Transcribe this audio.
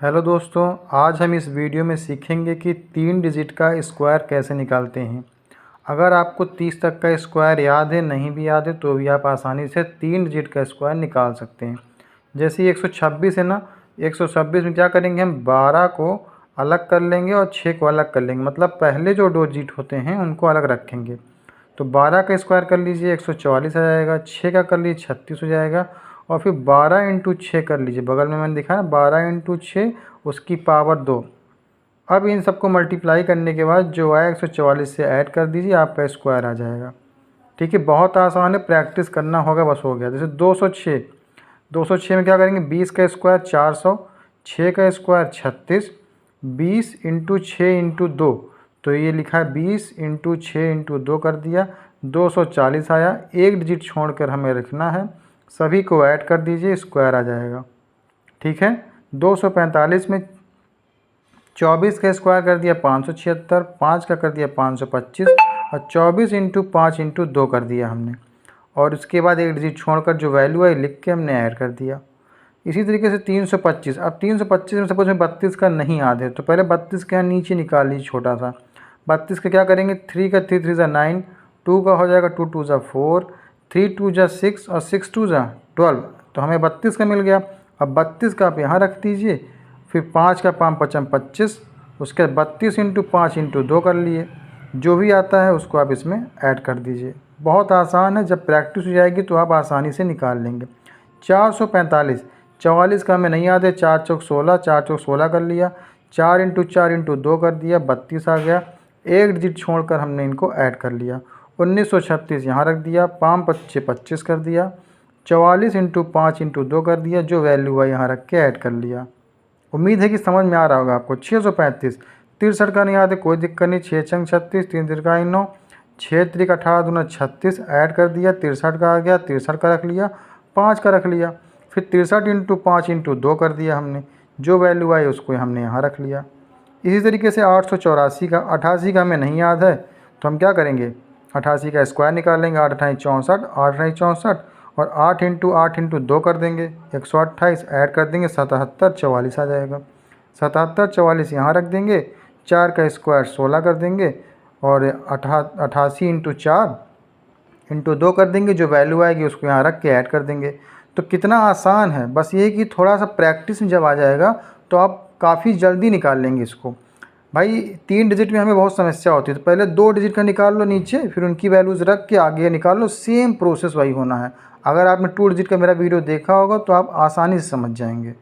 Hello दोस्तों, आज हम इस वीडियो में सीखेंगे कि 3 डिजिट का स्क्वायर कैसे निकालते हैं। अगर आपको 30 तक का स्क्वायर याद है, नहीं भी याद है तो भी आप आसानी से 3 डिजिट का स्क्वायर निकाल सकते हैं। जैसे 126 है ना, 126 में क्या करेंगे, हम 12 को अलग कर लेंगे और 6 को अलग कर लेंगे। मतलब पहले जो 2 डिजिट होते हैं उनको अलग रखेंगे। तो 12 का स्क्वायर कर लीजिए 144 आ जाएगा, 6 का कर लीजिए 36 हो जाएगा और फिर 12 इंटू 6 कर लीजिए। बगल में मैंने दिखा ना 12 इंटू 6 उसकी पावर 2। अब इन सबको मल्टीप्लाई करने के बाद जो आया 144 से ऐड कर दीजिए, आपका स्क्वायर आ जाएगा। ठीक है, बहुत आसान है, प्रैक्टिस करना होगा बस हो गया। जैसे 206 में क्या करेंगे, 20 का स्क्वायर 400, 6 का स्क्वायर 36, 20 इंटू 6 इंटू 2, तो ये लिखा है 20 इंटू 6 इंटू 2 कर दिया, 240 आया। एक डिजिट छोड़कर हमें रखना है, सभी को ऐड कर दीजिए, स्क्वायर आ जाएगा। ठीक है, 245 में 24 का स्क्वायर कर दिया 576, 5 का कर दिया 525 और 24 इंटू 5 इंटू 2 कर दिया हमने। और उसके बाद एक डिजिट छोड़कर जो वैल्यू है लिख के हमने ऐड कर दिया। इसी तरीके से 325। अब 325 में सपोज में 32 का नहीं याद है तो पहले 32 के यहाँ नीचे निकाल लीजिए छोटा सा। 32 का क्या करेंगे, 3 का 3 3 ज़ा 9, 2 का हो जाएगा 2 2 ज़ा 4, 3 2 ज़ा 6 और 6 2 ज़ा 12। तो हमें 32 का मिल गया। अब 32 का आप यहाँ रख दीजिए, फिर 5 का 5 5 25, उसके 32 इंटू 5 इंटू 2 कर लिए। जो भी आता है उसको आप इसमें ऐड कर दीजिए। बहुत आसान है, जब प्रैक्टिस हो जाएगी तो आप आसानी से निकाल लेंगे। 445, 44 का हमें नहीं याद है, 4 चौक 16, 4 चौक 16 कर लिया, 4 इंटू 4 इंटू 2 कर दिया, 32 आ गया। एक डिजिट छोड़कर हमने इनको ऐड कर लिया। 1936 यहाँ रख दिया, 5 5 25 कर दिया, 44 इंटू 5 इंटू 2 कर दिया, जो वैल्यू है यहाँ रख के ऐड कर लिया। उम्मीद है कि समझ में आ रहा होगा आपको। 635, 63 का नहीं याद है, कोई दिक्कत नहीं, 6 छंग 36, 3 तिरका 9, 6 त्रिक 18 दूना 36, ऐड कर दिया, 63 का आ गया, 63 का रख लिया, 5 का रख लिया, फिर 63 इंटू 5 इंटू 2 कर दिया हमने, जो वैल्यू आई उसको हमने यहाँ रख लिया। इसी तरीके से 884 का, 88 का हमें नहीं याद है तो हम क्या करेंगे, 88 का स्क्वायर निकालेंगे, 8 8 64, 8 8 64 और 8 इंटू 2 कर देंगे, 128 ऐड कर देंगे, 77 44 आ जाएगा। 77 44 यहाँ रख देंगे, 4 का स्क्वायर 16 कर देंगे और 88 इंटू 4 इंटू 2 कर देंगे, जो वैल्यू आएगी उसको यहाँ रख के ऐड कर देंगे। तो कितना आसान है, बस ये कि थोड़ा सा प्रैक्टिस में जब आ जाएगा तो आप काफ़ी जल्दी निकाल लेंगे इसको। भाई 3 डिजिट में हमें बहुत समस्या होती है, तो पहले 2 डिजिट का निकाल लो नीचे, फिर उनकी वैल्यूज़ रख के आगे निकाल लो, सेम प्रोसेस वही होना है। अगर आपने 2 डिजिट का मेरा वीडियो देखा होगा तो आप आसानी से समझ जाएंगे।